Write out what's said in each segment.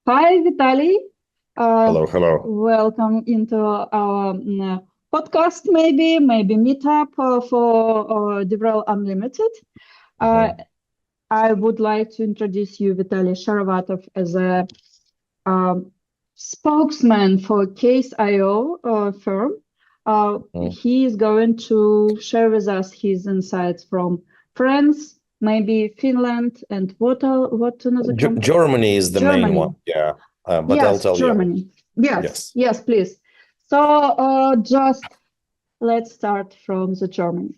Hi, Vitaly. Hello, hello. Welcome into our podcast, maybe meetup for DevRel Unlimited. Uh, Mhm. I would like to introduce you, Vitaly Sharovatov, as a um, spokesman for Case.io firm. Mm. He is going to share with us his insights from France, maybe Finland, and what another country? Germany is the main one, Germany. yeah. But I'll Yes, tell you. Germany. Yes, Yes. yes, please. So just let's start from the Germany.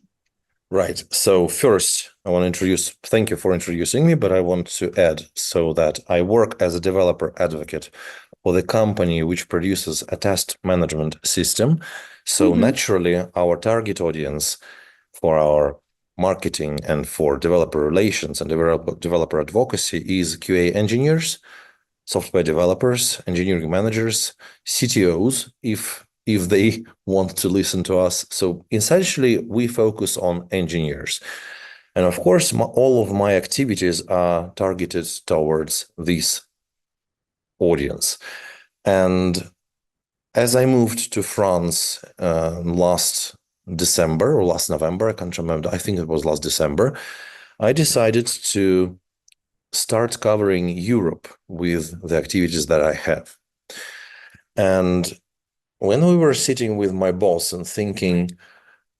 Right. So first, I want to thank you for introducing me, but I want to add so that I work as a developer advocate for the company which produces a test management system. So Hmm. naturally, our target audience for our marketing and for developer relations and developer advocacy is QA engineers, software developers, engineering managers, CTOs, if they want to listen to us. So essentially, we focus on engineers. And of course, all of my activities are targeted towards this audience. And as I moved to France last December or last November, I can't remember, I think it was last December, I decided to start covering Europe with the activities that I have. And when we were sitting with my boss and thinking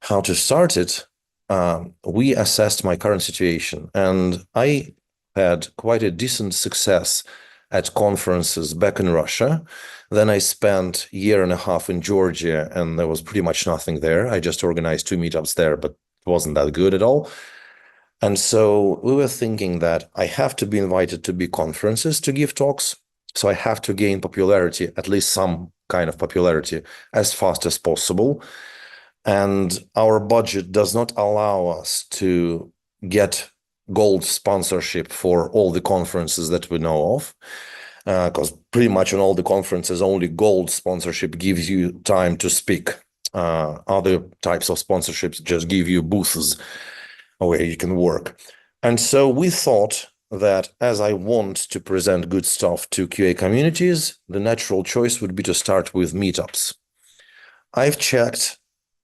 how to start it, we assessed my current situation. And I had quite a decent success at conferences back in Russia. Then I spent a year and a half in Georgia, and there was pretty much nothing there. I just organized two meetups there, but it wasn't that good at all. And so we were thinking that I have to be invited to big conferences to give talks. So I have to gain popularity, at least some kind of popularity, as fast as possible. And our budget does not allow us to get gold sponsorship for all the conferences that we know of. Because pretty much on all the conferences, only gold sponsorship gives you time to speak. Other types of sponsorships just give you booths where you can work. And so we thought that as I want to present good stuff to QA communities, the natural choice would be to start with meetups. I've checked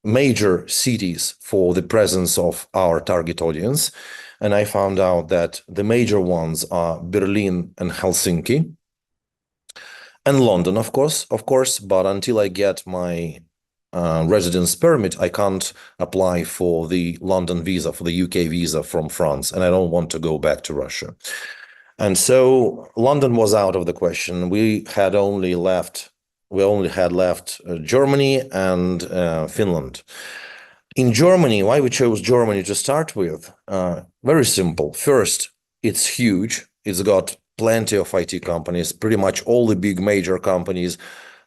major cities for the presence of our target audience, and I found out that the major ones are Berlin and Helsinki, and London, of course. But until I get my residence permit, I can't apply for the London visa, for the UK visa from France, and I don't want to go back to Russia. And so London was out of the question. We only had left Germany and Finland. In Germany, why we chose Germany to start with? Very simple. First, it's huge. It's got plenty of IT companies. Pretty much all the big major companies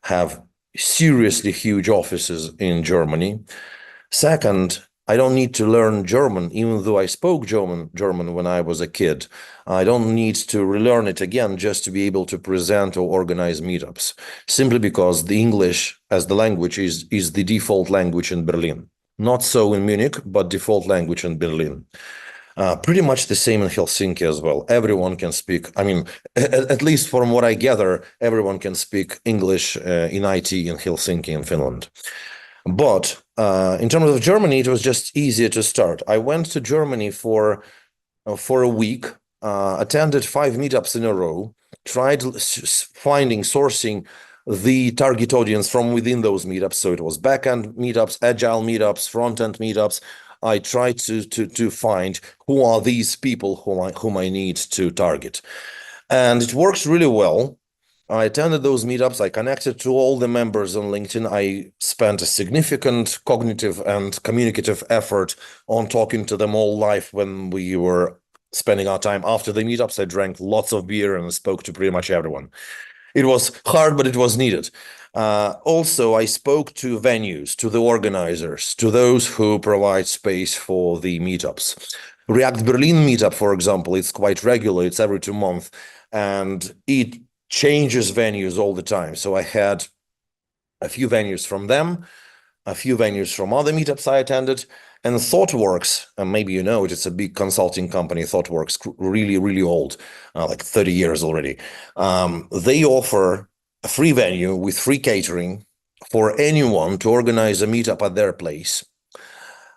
have seriously huge offices in Germany. Second, I don't need to learn German, even though I spoke German when I was a kid. I don't need to relearn it again just to be able to present or organize meetups, simply because the English as the language is the default language in Berlin. Not so in Munich, but default language in Berlin. Pretty much the same in Helsinki as well. Everyone can speak. I mean, at least from what I gather, everyone can speak English in IT in Helsinki in Finland. But in terms of Germany, it was just easier to start. I went to Germany for a week, attended 5 meetups in a row, tried sourcing the target audience from within those meetups. So it was backend meetups, agile meetups, front-end meetups. I tried to find who are these people whom I need to target. And it works really well. I attended those meetups. I connected to all the members on LinkedIn. I spent a significant cognitive and communicative effort on talking to them all live when we were spending our time after the meetups. I drank lots of beer and spoke to pretty much everyone. It was hard, but it was needed. Also, I spoke to venues, to the organizers, to those who provide space for the meetups. React Berlin meetup, for example, it's quite regular. It's every 2 months, and it changes venues all the time. So I had a few venues from them, a few venues from other meetups I attended, And ThoughtWorks, maybe you know it, it's a big consulting company, ThoughtWorks, really, really old, like 30 years already. They offer a free venue with free catering for anyone to organize a meetup at their place.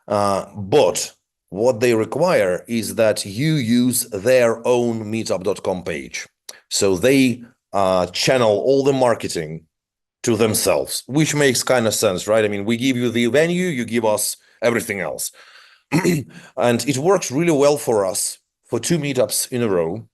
But what they require is that you use their own meetup.com page. So they channel all the marketing to themselves, which makes kind of sense, right? I mean, we give you the venue, you give us everything else. And it works really well for us for 2 meetups in a row.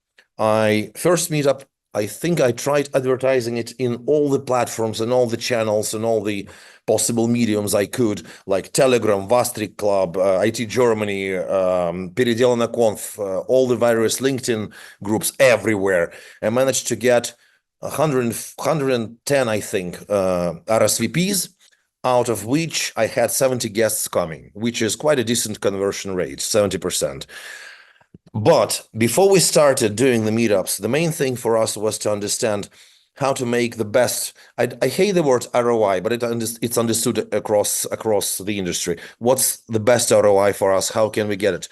First meetup, I think I tried advertising it in all the platforms and all the channels and all the possible mediums I could, like Telegram, Vastrik Club, IT Germany, Переделано Conf, all the various LinkedIn groups everywhere. I managed to get 110, I think, RSVPs, out of which I had 70 guests coming, which is quite a decent conversion rate, 70%. But before we started doing the meetups, the main thing for us was to understand how to make the best. I hate the word ROI, but it's understood across the industry. What's the best ROI for us? How can we get it?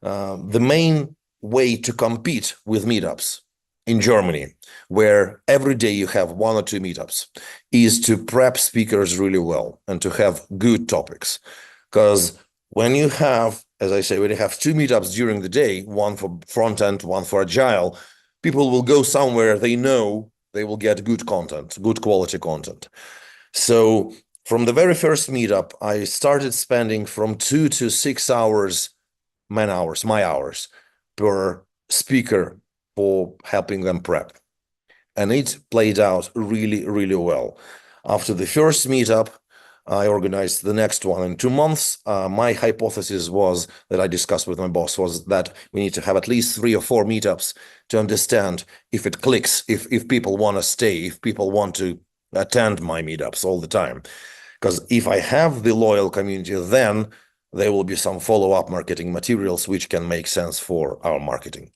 The main way to compete with meetups in Germany, where every day you have 1 or 2 meetups, is to prep speakers really well and to have good topics. Because when you have, as I say, when you have 2 meetups during the day, one for front end, one for agile, people will go somewhere they know they will get good content, good quality content. So from the very first meetup, I started spending from 2 to 6 hours, my hours per speaker for helping them prep. And it played out really, really well. After the first meetup, I organized the next one in 2 months. My hypothesis was that I discussed with my boss was that we need to have at least 3 or 4 meetups to understand if it clicks, if people want to stay, if people want to attend my meetups all the time. Because if I have the loyal community, then there will be some follow-up marketing materials which can make sense for our marketing.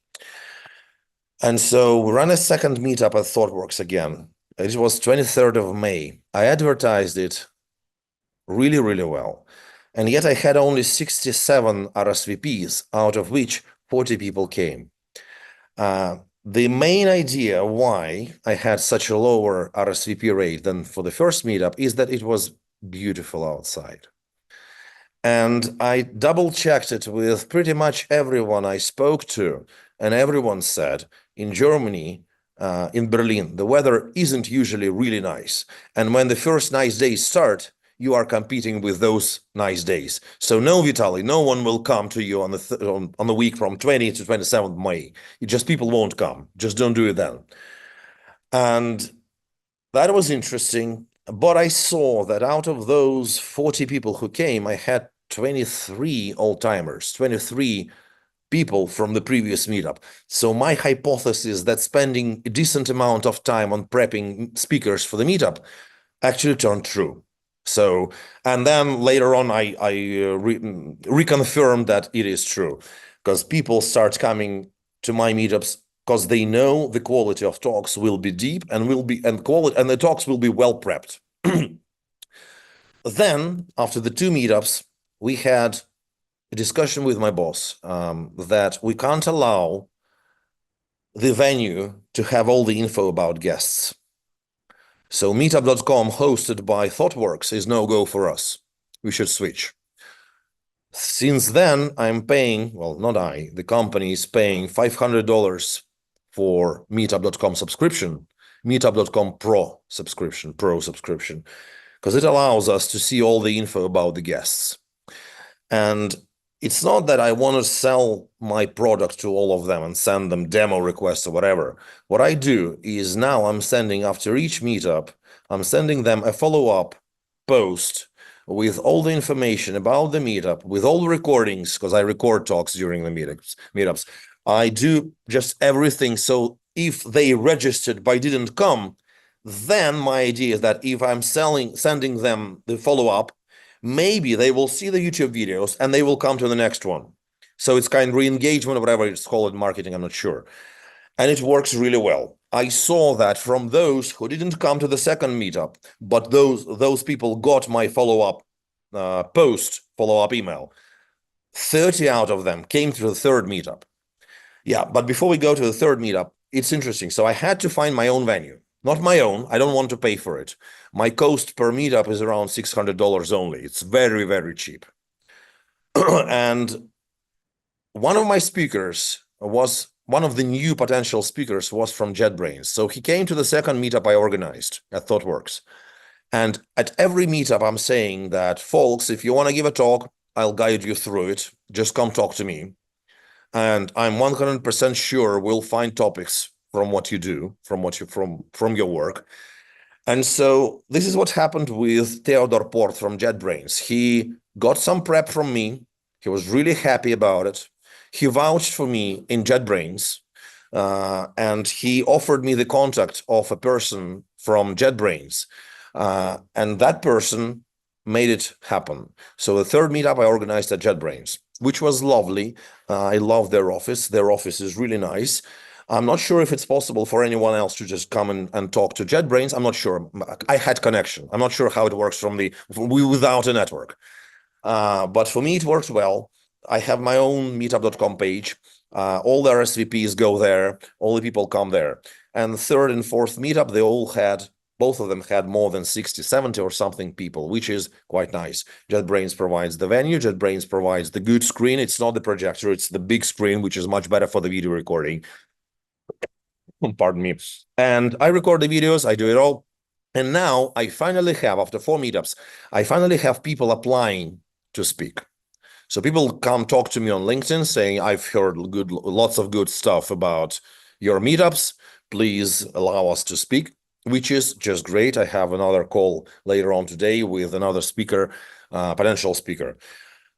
And so we ran a second meetup at ThoughtWorks again. It was 23rd of May. I advertised it really, really well. And yet I had only 67 RSVPs, out of which 40 people came. The main idea why I had such a lower RSVP rate than for the first meetup is that it was beautiful outside. And I double-checked it with pretty much everyone I spoke to, and everyone said, in Germany, in Berlin, the weather isn't usually really nice. And when the first nice days start, you are competing with those nice days. So no, Vitaly, no one will come to you on the week from 20 to 27th May. People won't come. Just don't do it then. And that was interesting. But I saw that out of those 40 people who came, I had 23 old-timers, 23 people from the previous meetup. So my hypothesis that spending a decent amount of time on prepping speakers for the meetup actually turned true. So, and then later on, I reconfirmed that it is true, because people start coming to my meetups because they know the quality of talks will be deep and the talks will be well prepped. Then, after the 2 meetups, we had a discussion with my boss that we can't allow the venue to have all the info about guests. So meetup.com hosted by ThoughtWorks is no go for us. We should switch. Since then, I'm paying, well, not I, the company is paying $500 for meetup.com subscription, meetup.com pro subscription, because it allows us to see all the info about the guests. And it's not that I want to sell my product to all of them and send them demo requests or whatever. What I do is now I'm sending, after each meetup, I'm sending them a follow-up post with all the information about the meetup, with all the recordings, because I record talks during the meetups. I do just everything. So if they registered but didn't come, then my idea is that if I'm sending them the follow-up, maybe they will see the YouTube videos and they will come to the next one. So it's kind of re-engagement or whatever it's called in marketing, I'm not sure. And it works really well. I saw that from those who didn't come to the second meetup, but those people got my follow-up post, follow-up email. 30 out of them came to the third meetup. Yeah, but before we go to the third meetup, it's interesting. So I had to find my own venue. Not my own. I don't want to pay for it. My cost per meetup is around $600 only. It's very, very cheap. And one of my speakers was, one of the new potential speakers was from JetBrains. So he came to the second meetup I organized at ThoughtWorks. And at every meetup, I'm saying that, folks, if you want to give a talk, I'll guide you through it. Just come talk to me. And I'm 100% sure we'll find topics from what you do, from your work. And so this is what happened with Theodore Port from JetBrains. He got some prep from me. He was really happy about it. He vouched for me in JetBrains, and he offered me the contact of a person from JetBrains. And that person made it happen. So the third meetup I organized at JetBrains, which was lovely. I love their office. Their office is really nice. I'm not sure if it's possible for anyone else to just come and talk to JetBrains. I'm not sure. I had connection. I'm not sure how it works without a network. But for me, it works well. I have my own meetup.com page. All the RSVPs go there. All the people come there. And the third and fourth meetup, both of them had more than 60, 70 or something people, which is quite nice. JetBrains provides the venue. JetBrains provides the good screen. It's not the projector. It's the big screen, which is much better for the video recording. Pardon me. And I record the videos. I do it all. And now I finally have, after 4 meetups, I finally have people applying to speak. So people come talk to me on LinkedIn saying, I've heard lots of good stuff about your meetups. Please allow us to speak, which is just great. I have another call later on today with another speaker, potential speaker.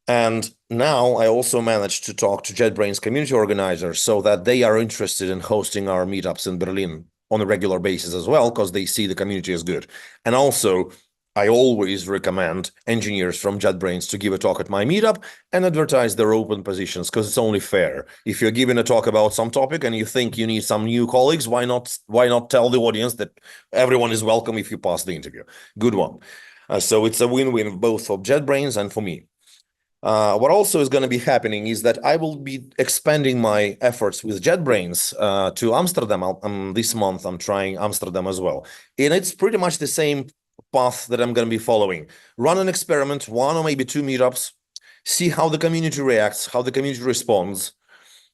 And now I also managed to talk to JetBrains community organizers so that they are interested in hosting our meetups in Berlin on a regular basis as well, because they see the community is good. And also, I always recommend engineers from JetBrains to give a talk at my meetup and advertise their open positions, because it's only fair. If you're giving a talk about some topic and you think you need some new colleagues, why not tell the audience that everyone is welcome if you pass the interview? Good one. So it's a win-win both for JetBrains and for me. What also is going to be happening is that I will be expanding my efforts with JetBrains to Amsterdam. This month, I'm trying Amsterdam as well. And it's pretty much the same path that I'm going to be following. Run an experiment, 1 or maybe 2 meetups, see how the community reacts, how the community responds.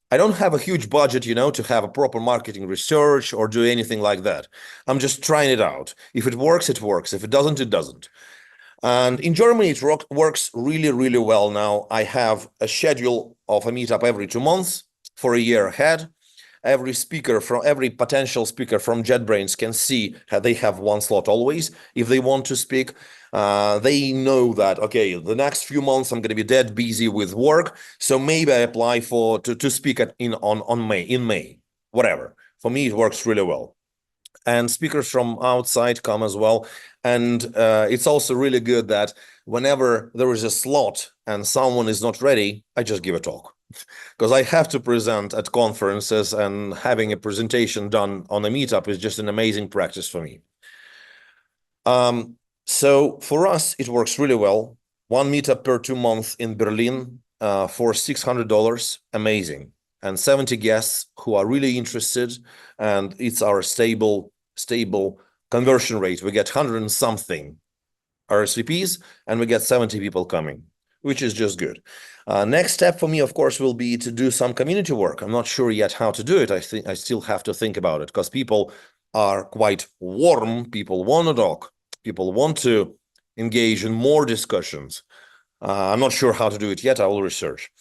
I don't have a huge budget, to have a proper marketing research or do anything like that. I'm just trying it out. If it works, it works. If it doesn't, it doesn't. And in Germany, it works really, really well now. I have a schedule of a meetup every 2 months for a year ahead. Every potential speaker from JetBrains can see how they have 1 slot always. If they want to speak, they know that, okay, the next few months I'm going to be dead busy with work. So maybe I apply to speak in May, whatever. For me, it works really well. And speakers from outside come as well. And it's also really good that whenever there is a slot and someone is not ready, I just give a talk. Because I have to present at conferences, and having a presentation done on a meetup is just an amazing practice for me. So for us, it works really well. 1 meetup per 2 months in Berlin for $600, amazing. And 70 guests who are really interested, and it's our stable conversion rate. We get 100 and something RSVPs, and we get 70 people coming, which is just good. Next step for me, of course, will be to do some community work. I'm not sure yet how to do it. I still have to think about it, because people are quite warm. People want to talk. People want to engage in more discussions. I'm not sure how to do it yet. I will research.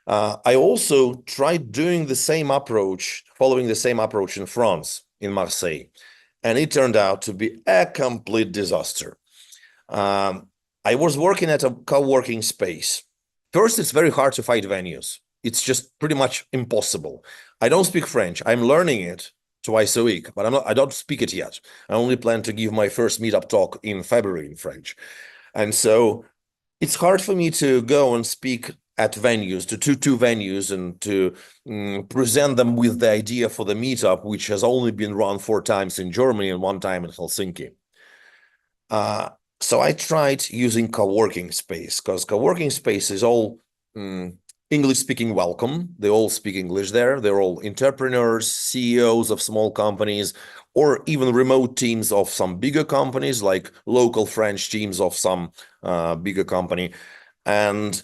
I also tried doing the same approach, following the same approach in France, in Marseille, and it turned out to be a complete disaster. I was working at a co-working space. First, it's very hard to find venues. It's just pretty much impossible. I don't speak French. I'm learning it twice a week, but I don't speak it yet. I only plan to give my first meetup talk in February in French. And so it's hard for me to go and speak at venues, to two venues, and to present them with the idea for the meetup, which has only been run 4 times in Germany and 1 time in Helsinki. So I tried using co-working space, because co-working space is all English-speaking welcome. They all speak English there. They're all entrepreneurs, CEOs of small companies, or even remote teams of some bigger companies, like local French teams of some bigger company. And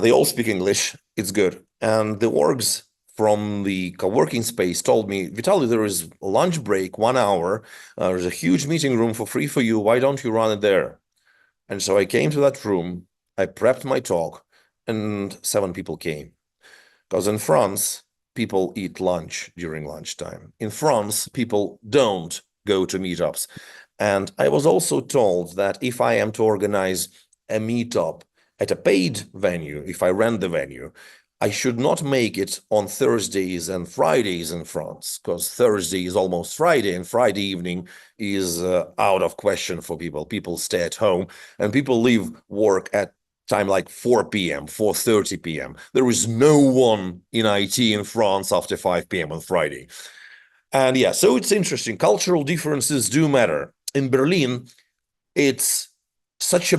they all speak English. It's good. And the orgs from the co-working space told me, Vitaly, there is a lunch break, 1 hour. There's a huge meeting room for free for you. Why don't you run it there? And so I came to that room. I prepped my talk, and 7 people came. Because in France, people eat lunch during lunchtime. In France, people don't go to meetups. And I was also told that if I am to organize a meetup at a paid venue, if I rent the venue, I should not make it on Thursdays and Fridays in France, because Thursday is almost Friday, and Friday evening is out of question for people. People stay at home, and people leave work at time like 4 p.m., 4:30 p.m. There is no one in IT in France after 5 p.m. on Friday. And yeah, so it's interesting. Cultural differences do matter. In Berlin, it's such a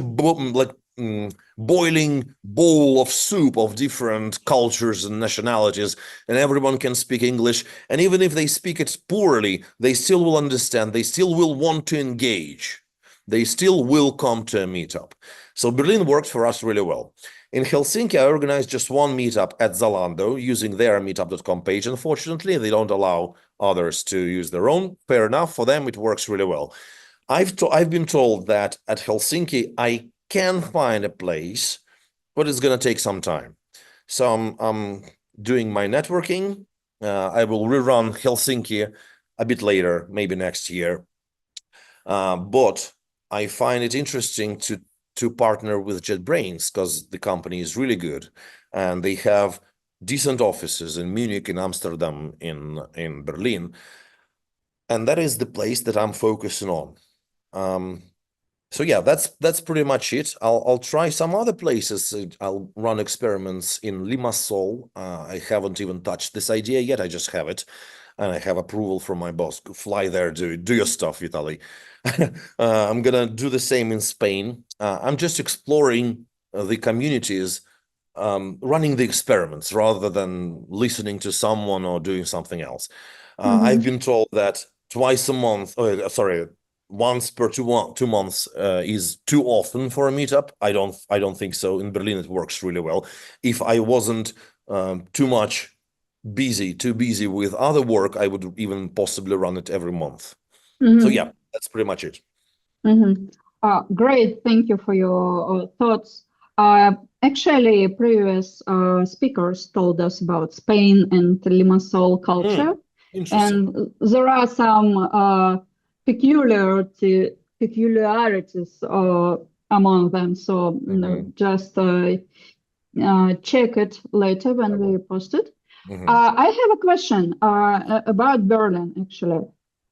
boiling bowl of soup of different cultures and nationalities, and everyone can speak English. And even if they speak it poorly, they still will understand. They still will want to engage. They still will come to a meetup. So Berlin worked for us really well. In Helsinki, I organized just one meetup at Zalando using their meetup.com page. Unfortunately, they don't allow others to use their own. Fair enough. For them, it works really well. I've been told that at Helsinki, I can find a place, but it's going to take some time. So I'm doing my networking. I will rerun Helsinki a bit later, maybe next year. But I find it interesting to partner with JetBrains, because the company is really good, and they have decent offices in Munich, in Amsterdam, in Berlin, and that is the place that I'm focusing on. So yeah, that's pretty much it. I'll try some other places. I'll run experiments in Limassol. I haven't even touched this idea yet. I just have it, and I have approval from my boss. Fly there, do your stuff, Vitaly. I'm gonna do the same in Spain. I'm just exploring the communities, running the experiments rather than listening to someone or doing something else. I've been told that twice a month, once per 2 months is too often for a meetup. I don't think so. In Berlin, it works really well. If I wasn't too busy with other work, I would even possibly run it every month. So yeah, that's pretty much it. Great, thank you for your thoughts. Actually, previous speakers told us about Spain and Limassol culture, and there are some peculiarities among them. So just check it later when we post it. I have a question about Berlin, actually.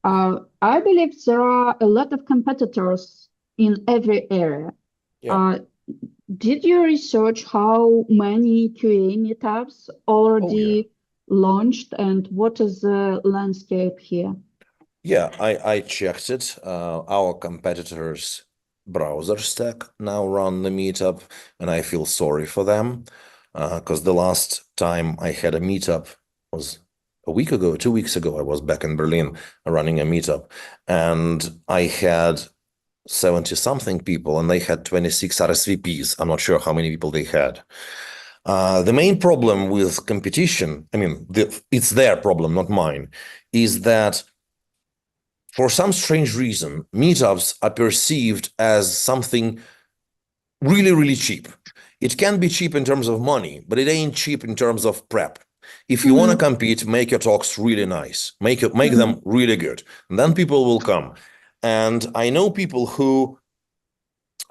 I believe there are a lot of competitors in every area. Did you research how many QA meetups already launched, and what is the landscape here? Yeah, I checked it. Our competitors' browser stack now run the meetup, and I feel sorry for them, because the last time I had a meetup was a week ago, 2 weeks ago. I was back in Berlin running a meetup, and I had 70-something people, and they had 26 RSVPs. I'm not sure how many people they had. The main problem with competition, I mean, it's their problem, not mine, is that for some strange reason, meetups are perceived as something really, really cheap. It can be cheap in terms of money, but it ain't cheap in terms of prep. If you want to compete, make your talks really nice, make them really good, and then people will come. And I know people who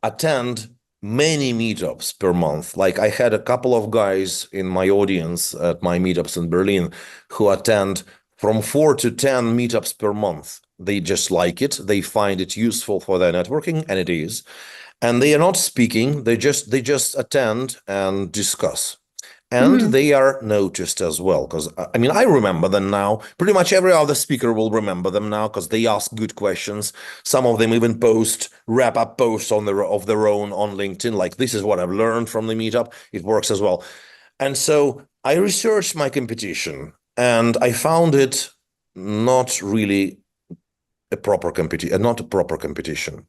attend many meetups per month. Like I had a couple of guys in my audience at my meetups in Berlin who attend from 4 to 10 meetups per month. They just like it. They find it useful for their networking, and it is. And they are not speaking. They just attend and discuss. And they are noticed as well, because I mean, I remember them now. Pretty much every other speaker will remember them now, because they ask good questions. Some of them even post wrap-up posts of their own on LinkedIn, like, this is what I've learned from the meetup. It works as well. And so I researched my competition and I found it not really a proper competition, not a proper competition.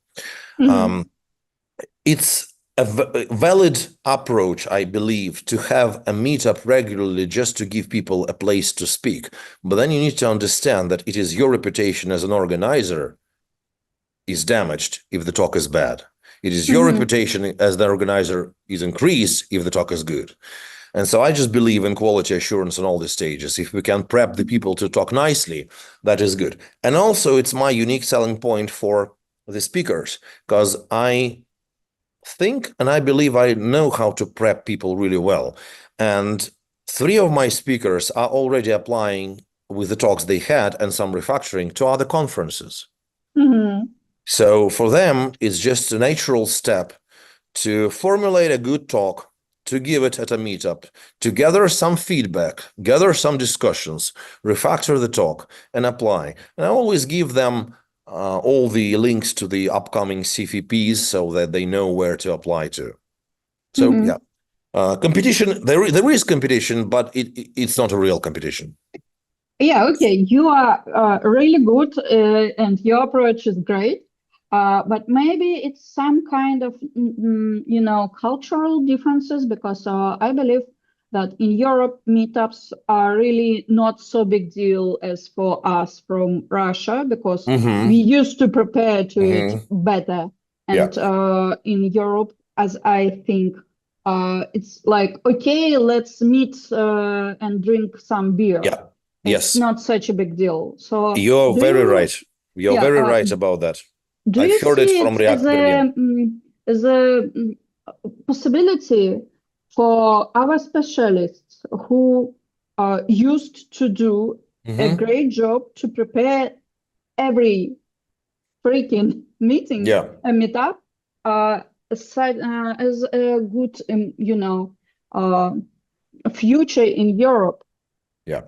It's a valid approach, I believe, to have a meetup regularly just to give people a place to speak. But then you need to understand that it is your reputation as an organizer is damaged if the talk is bad. It is your reputation as the organizer is increased if the talk is good. And so I just believe in quality assurance on all the stages. If we can prep the people to talk nicely, that is good. And also it's my unique selling point for the speakers, because I think and I believe I know how to prep people really well. And 3 of my speakers are already applying with the talks they had and some refactoring to other conferences. So for them, it's just a natural step to formulate a good talk, to give it at a meetup, to gather some feedback, gather some discussions, refactor the talk, and apply. And I always give them all the links to the upcoming CVPs so that they know where to apply to. So yeah, competition, there is competition, but it's not a real competition. Yeah, okay, you are really good and your approach is great. But maybe it's some kind of, cultural differences, because I believe that in Europe, meetups are really not so big deal as for us from Russia, because we used to prepare to it better. And in Europe, as I think, it's like, okay, let's meet and drink some beer. Yeah. It's not such a big deal. So you're very right. You're very right about that. I've heard it from React Berlin. As a possibility for our specialists who are used to do a great job to prepare every freaking meeting, a meetup, as a good, future in Europe. Yeah.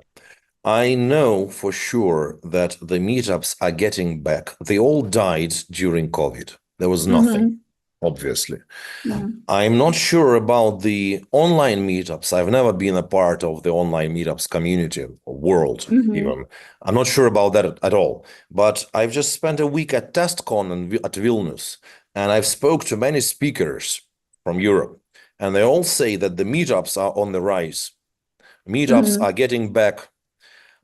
I know for sure that the meetups are getting back. They all died during COVID. There was nothing, obviously. I'm not sure about the online meetups. I've never been a part of the online meetups community or world even. I'm not sure about that at all. But I've just spent a week at TestCon at Vilnius, and I've spoke to many speakers from Europe, and they all say that the meetups are on the rise. Meetups are getting back.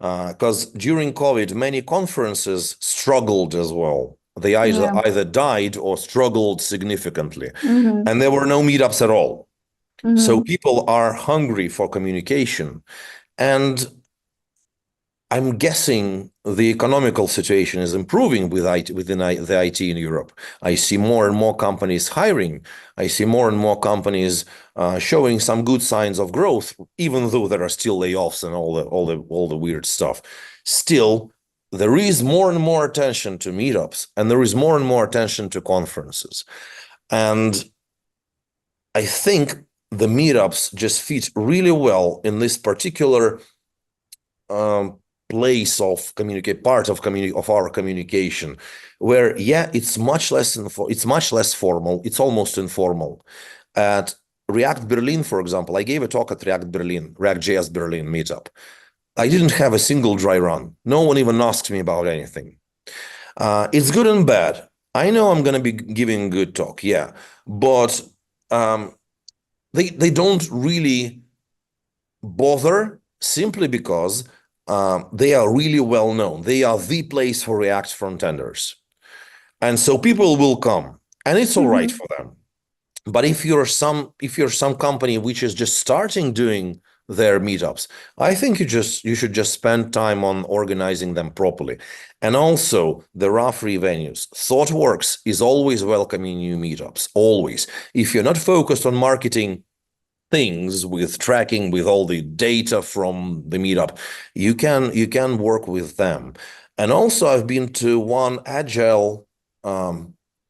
Because during COVID, many conferences struggled as well. They either died or struggled significantly. And there were no meetups at all. So people are hungry for communication. And I'm guessing the economical situation is improving within the IT in Europe. I see more and more companies hiring. I see more and more companies showing some good signs of growth, even though there are still layoffs and all the weird stuff. Still, there is more and more attention to meetups, and there is more and more attention to conferences. And I think the meetups just fit really well in this particular place of part of our communication, where it's much less formal. It's almost informal. At React Berlin, for example, I gave a talk at React.js Berlin meetup. I didn't have a single dry run. No one even asked me about anything. It's good and bad. I know I'm going to be giving a good talk, yeah, but they don't really bother simply because they are really well known. They are the place for React frontenders. And so people will come, and it's all right for them. But if you're some company which is just starting doing their meetups, I think you should just spend time on organizing them properly. And also, there are free venues. ThoughtWorks is always welcoming new meetups, always. If you're not focused on marketing things with tracking, with all the data from the meetup, you can work with them. And also, I've been to one agile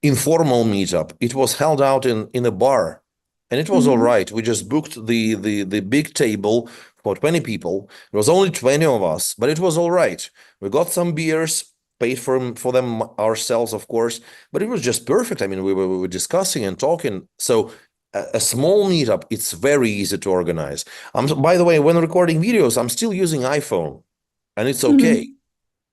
informal meetup. It was held out in a bar, and it was all right. We just booked the big table for 20 people. It was only 20 of us, but it was all right. We got some beers, paid for them ourselves, of course, but it was just perfect. I mean, we were discussing and talking. So a small meetup, it's very easy to organize. By the way, when recording videos, I'm still using iPhone, and it's okay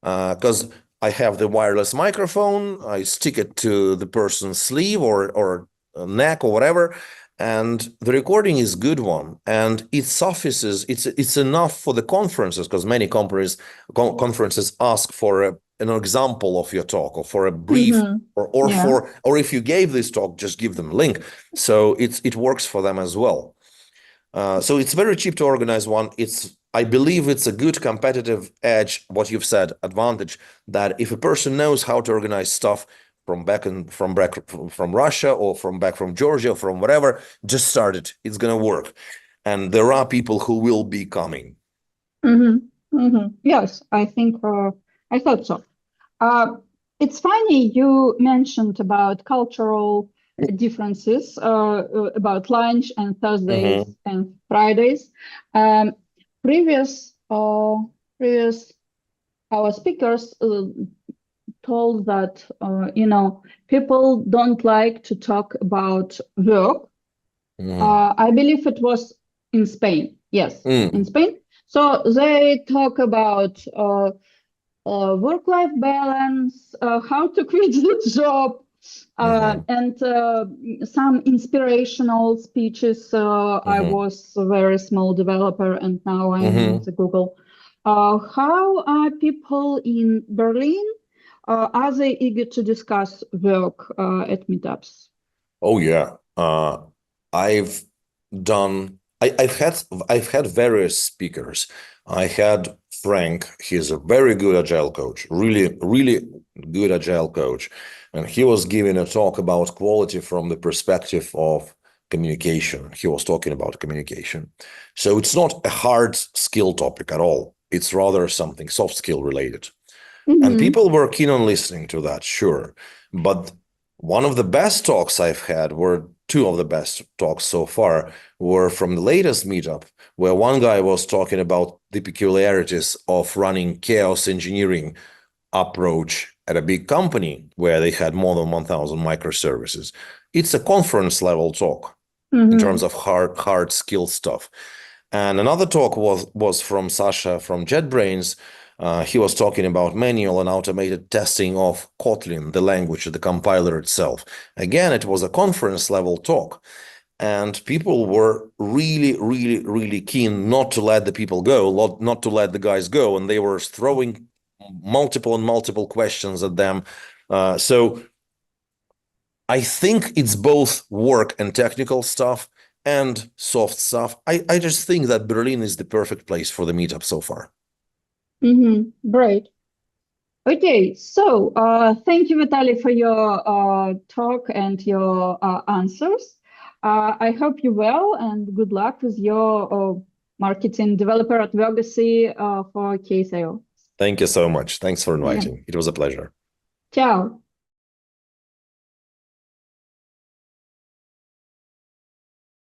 because I have the wireless microphone. I stick it to the person's sleeve or neck or whatever, and the recording is good one, and it suffices. It's enough for the conferences because many conferences ask for an example of your talk or for a brief or if you gave this talk, just give them a link. So it works for them as well. So it's very cheap to organize one. I believe it's a good competitive edge, what you've said, advantage, that if a person knows how to organize stuff from Russia or from Georgia, from whatever, just start it. It's going to work. And there are people who will be coming. Yes, I think I thought so. It's funny you mentioned about cultural differences about lunch and Thursdays and Fridays. Previous our speakers told that people don't like to talk about work. I believe it was in Spain. Yes, in Spain. So they talk about work-life balance, how to quit the job, and some inspirational speeches. I was a very small developer, and now I'm in the Google. How are people in Berlin? Are they eager to discuss work at meetups? Oh yeah, I've had various speakers. I had Frank. He's a very good agile coach, really, really good agile coach, and he was giving a talk about quality from the perspective of communication. He was talking about communication, so it's not a hard skill topic at all. It's rather something soft skill related, and people were keen on listening to that, sure. But one of the best talks I've had two of the best talks so far were from the latest meetup, where one guy was talking about the peculiarities of running chaos engineering approach at a big company where they had more than 1,000 microservices. It's a conference level talk in terms of hard skill stuff. And another talk was from Sasha from JetBrains. He was talking about manual and automated testing of Kotlin, the language, the compiler itself. Again, it was a conference level talk, and people were really, really, really keen not to let the people go, not to let the guys go, and they were throwing multiple questions at them. So I think it's both work and technical stuff and soft stuff. I just think that Berlin is the perfect place for the meetup so far. Great. Okay, so thank you, Vitaly, for your talk and your answers. I hope you well, and good luck with your marketing developer advocacy for KSAO. Thank you so much. Thanks for inviting. It was a pleasure. Ciao.